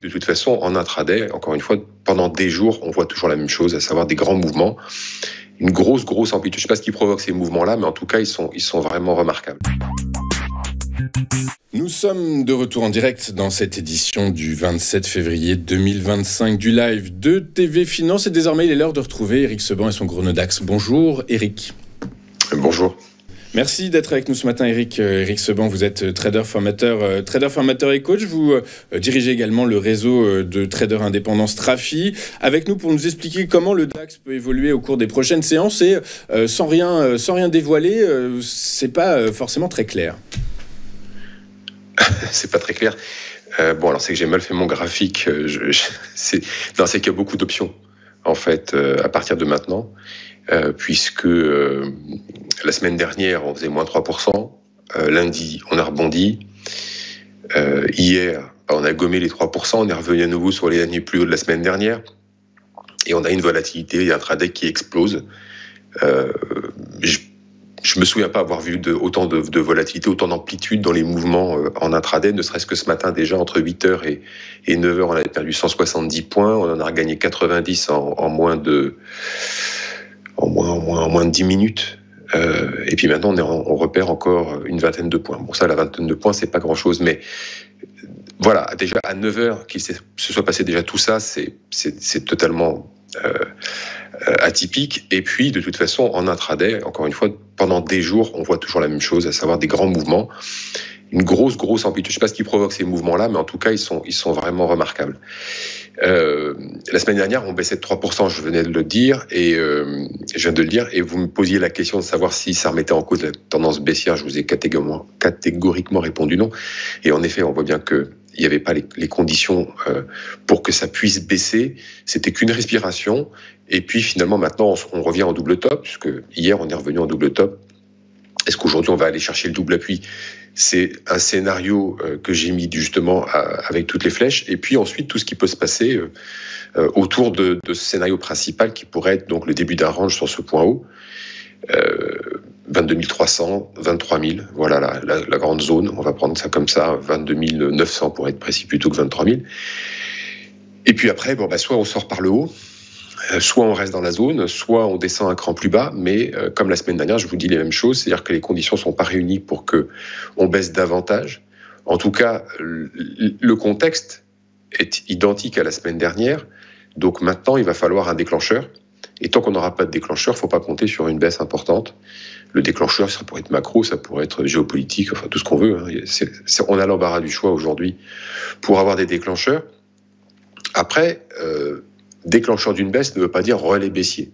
De toute façon, en intraday, encore une fois, pendant des jours, on voit toujours la même chose, à savoir des grands mouvements, une grosse amplitude. Je ne sais pas ce qui provoque ces mouvements-là, mais en tout cas, ils sont vraiment remarquables. Nous sommes de retour en direct dans cette édition du 27 février 2025 du live de TV Finance. Et désormais, il est l'heure de retrouver Éric Seban et son Chronodax. Bonjour Éric. Bonjour. Merci d'être avec nous ce matin, Éric. Éric Seban, vous êtes trader formateur et coach. Vous dirigez également le réseau de traders indépendants Strafi. Avec nous pour nous expliquer comment le DAX peut évoluer au cours des prochaines séances. Et sans rien dévoiler, c'est pas forcément très clair. C'est pas très clair. Alors c'est que j'ai mal fait mon graphique. C'est qu'il y a beaucoup d'options, en fait, à partir de maintenant. Puisque la semaine dernière, on faisait moins 3%. Lundi, on a rebondi. Hier, on a gommé les 3%. On est revenu à nouveau sur les derniers plus hauts de la semaine dernière. Et on a une volatilité, intraday qui explose. Je me souviens pas avoir vu autant de volatilité, autant d'amplitude dans les mouvements en intraday, ne serait-ce que ce matin déjà, entre 8h et 9h, on avait perdu 170 points. On en a regagné 90 en moins de 10 minutes. Et puis maintenant, on repère encore une vingtaine de points. Bon, ça, la vingtaine de points, c'est pas grand-chose, mais voilà, déjà à 9h, qu'il se soit passé déjà tout ça, c'est totalement atypique. Et puis, de toute façon, en intraday, encore une fois, pendant des jours, on voit toujours la même chose, à savoir des grands mouvements, une grosse amplitude. Je ne sais pas ce qui provoque ces mouvements-là, mais en tout cas, ils sont vraiment remarquables. La semaine dernière, on baissait de 3%, je venais de le dire, et je viens de le dire, et vous me posiez la question de savoir si ça remettait en cause la tendance baissière. Je vous ai catégoriquement répondu non. Et en effet, on voit bien que il n'y avait pas les conditions pour que ça puisse baisser. C'était qu'une respiration. Et puis finalement, maintenant, on revient en double top, puisque hier, on est revenu en double top. Est-ce qu'aujourd'hui, on va aller chercher le double appui ? C'est un scénario que j'ai mis justement avec toutes les flèches. Et puis ensuite, tout ce qui peut se passer autour de ce scénario principal qui pourrait être donc le début d'un range sur ce point haut. 22 300, 23 000, voilà la grande zone, on va prendre ça comme ça, 22 900 pour être précis plutôt que 23 000. Et puis après, soit on sort par le haut, soit on reste dans la zone, soit on descend un cran plus bas, mais comme la semaine dernière, je vous dis les mêmes choses, c'est-à-dire que les conditions ne sont pas réunies pour qu'on baisse davantage. En tout cas, le contexte est identique à la semaine dernière, donc maintenant, il va falloir un déclencheur. Et tant qu'on n'aura pas de déclencheur, il ne faut pas compter sur une baisse importante. Le déclencheur, ça pourrait être macro, ça pourrait être géopolitique, enfin tout ce qu'on veut. On a l'embarras du choix aujourd'hui pour avoir des déclencheurs. Après, déclencheur d'une baisse ne veut pas dire relais baissier.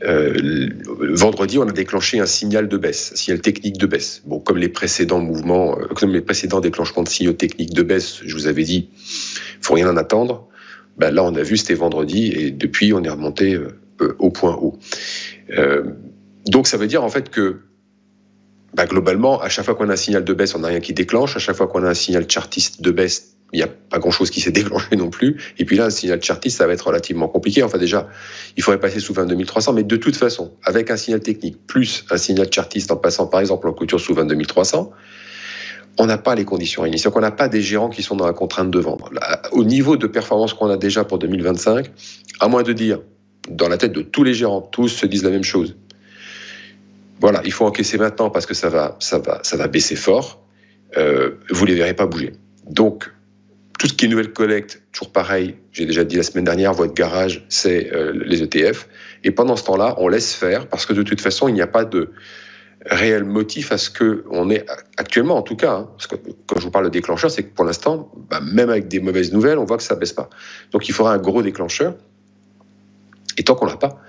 Vendredi, on a déclenché un signal de baisse, un signal technique de baisse. Bon, comme les précédents mouvements, comme les précédents déclenchements de signaux techniques de baisse, je vous avais dit, il ne faut rien en attendre. Là, on a vu, c'était vendredi, et depuis, on est remonté au point haut. Donc, ça veut dire en fait que, globalement, à chaque fois qu'on a un signal de baisse, on n'a rien qui déclenche. À chaque fois qu'on a un signal chartiste de baisse, il n'y a pas grand-chose qui s'est déclenché non plus. Et puis là, un signal chartiste, ça va être relativement compliqué. Enfin, déjà, il faudrait passer sous 22 300, mais de toute façon, avec un signal technique plus un signal chartiste en passant, par exemple, en clôture sous 22 300, on n'a pas les conditions réunies. C'est-à-dire qu'on n'a pas des gérants qui sont dans la contrainte de vendre. Là, au niveau de performance qu'on a déjà pour 2025, à moins de dire, dans la tête de tous les gérants, tous se disent la même chose. Voilà, il faut encaisser maintenant parce que ça va baisser fort. Vous ne les verrez pas bouger. Donc, tout ce qui est nouvelle collecte, toujours pareil, j'ai déjà dit la semaine dernière, votre garage, c'est les ETF. Et pendant ce temps-là, on laisse faire parce que de toute façon, il n'y a pas de réel motif à ce qu'on est actuellement, en tout cas. Parce que quand je vous parle de déclencheur, c'est que pour l'instant, même avec des mauvaises nouvelles, on voit que ça ne baisse pas. Donc, il faudra un gros déclencheur. Et tant qu'on ne l'a pas,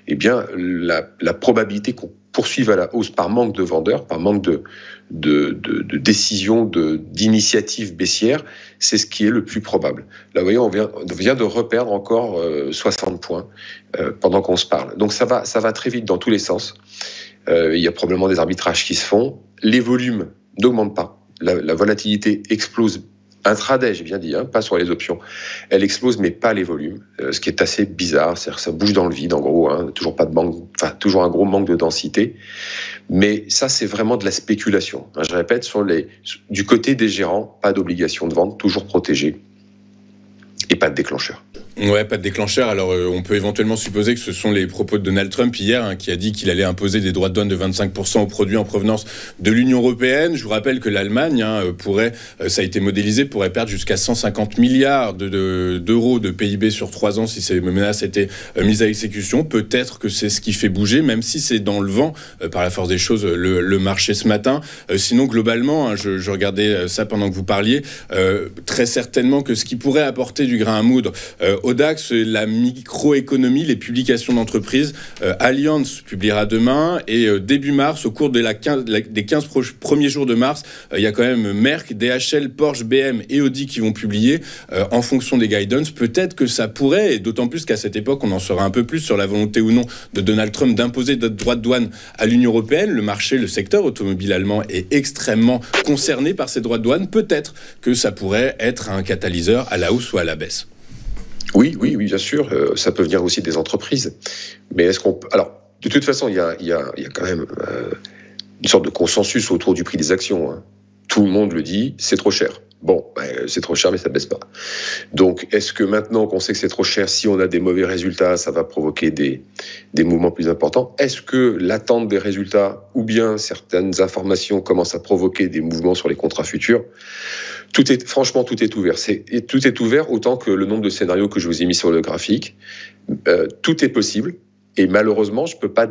eh bien, la probabilité qu'on poursuive à la hausse par manque de vendeurs, par manque de décision, d'initiative baissière, c'est ce qui est le plus probable. Là, vous voyez, on vient de reperdre encore 60 points pendant qu'on se parle. Donc ça va très vite dans tous les sens. Il y a probablement des arbitrages qui se font. Les volumes n'augmentent pas. La volatilité explose intraday, j'ai bien dit, pas sur les options. Elle explose, mais pas les volumes, ce qui est assez bizarre. C'est-à-dire que ça bouge dans le vide, en gros. Toujours pas de manque, toujours un gros manque de densité. Mais ça, c'est vraiment de la spéculation. Je répète, du côté des gérants, pas d'obligation de vente, toujours protégé. et pas de déclencheur. Ouais, pas de déclencheur. Alors, on peut éventuellement supposer que ce sont les propos de Donald Trump hier, hein, qui a dit qu'il allait imposer des droits de douane de 25% aux produits en provenance de l'Union européenne. Je vous rappelle que l'Allemagne pourrait, ça a été modélisé, pourrait perdre jusqu'à 150 milliards d'euros de PIB sur 3 ans si ces menaces étaient mises à exécution. Peut-être que c'est ce qui fait bouger, même si c'est dans le vent, par la force des choses, le marché ce matin. Sinon, globalement, hein, je regardais ça pendant que vous parliez, très certainement que ce qui pourrait apporter du grain à moudre au DAX, la microéconomie, les publications d'entreprises. Allianz publiera demain et début mars, au cours des 15 premiers jours de mars, il y a quand même Merck, DHL, Porsche, BM et Audi qui vont publier en fonction des guidance. Peut-être que ça pourrait, et d'autant plus qu'à cette époque, on en saura un peu plus sur la volonté ou non de Donald Trump d'imposer des droits de douane à l'Union européenne. Le marché, le secteur automobile allemand est extrêmement concerné par ces droits de douane. Peut-être que ça pourrait être un catalyseur à la hausse ou à la baisse. Oui, bien sûr, ça peut venir aussi des entreprises. Mais est-ce qu'on peut... Alors, de toute façon, il y a quand même une sorte de consensus autour du prix des actions. Hein. Tout le monde le dit, c'est trop cher. Bon, c'est trop cher, mais ça ne baisse pas. Donc, est-ce que maintenant qu'on sait que c'est trop cher, si on a des mauvais résultats, ça va provoquer des mouvements plus importants? Est-ce que l'attente des résultats ou bien certaines informations commencent à provoquer des mouvements sur les contrats futurs? Franchement, tout est ouvert. Tout est ouvert autant que le nombre de scénarios que je vous ai mis sur le graphique. Tout est possible. Et malheureusement, je ne peux pas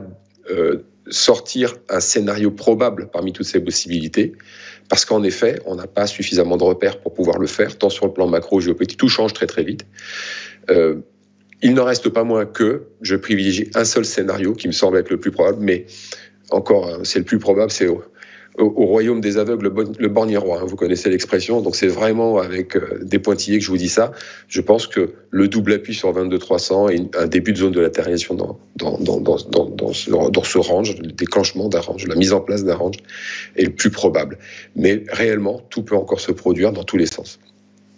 sortir un scénario probable parmi toutes ces possibilités. Parce qu'en effet, on n'a pas suffisamment de repères pour pouvoir le faire, tant sur le plan macro-géopolitique. Tout change très très vite. Il n'en reste pas moins que je privilégie un seul scénario qui me semble être le plus probable. Mais encore, c'est le plus probable, c'est au royaume des aveugles, le borgne roi, hein, vous connaissez l'expression, donc c'est vraiment avec des pointillés que je vous dis ça. Je pense que le double appui sur 22-300 et un début de zone de latéralisation dans ce range, le déclenchement d'un range, la mise en place d'un range est le plus probable. Mais réellement, tout peut encore se produire dans tous les sens.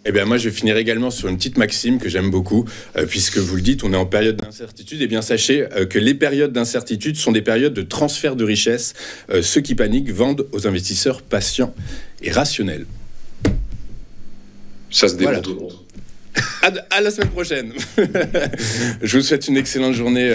Eh bien, moi, je vais finir également sur une petite maxime que j'aime beaucoup, puisque vous le dites, on est en période d'incertitude. Eh bien, sachez que les périodes d'incertitude sont des périodes de transfert de richesse. Ceux qui paniquent vendent aux investisseurs patients et rationnels. Ça se démontre. Voilà. À la semaine prochaine. Je vous souhaite une excellente journée,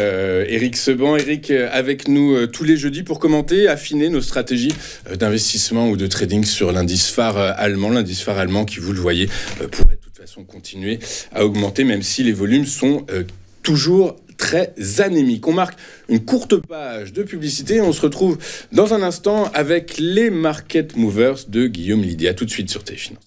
Éric Seban. Éric, avec nous tous les jeudis pour commenter, affiner nos stratégies d'investissement ou de trading sur l'indice phare allemand qui, vous le voyez, pourrait de toute façon continuer à augmenter, même si les volumes sont toujours très anémiques. On marque une courte page de publicité et on se retrouve dans un instant avec les Market Movers de Guillaume Lydia. Tout de suite sur TF Finance.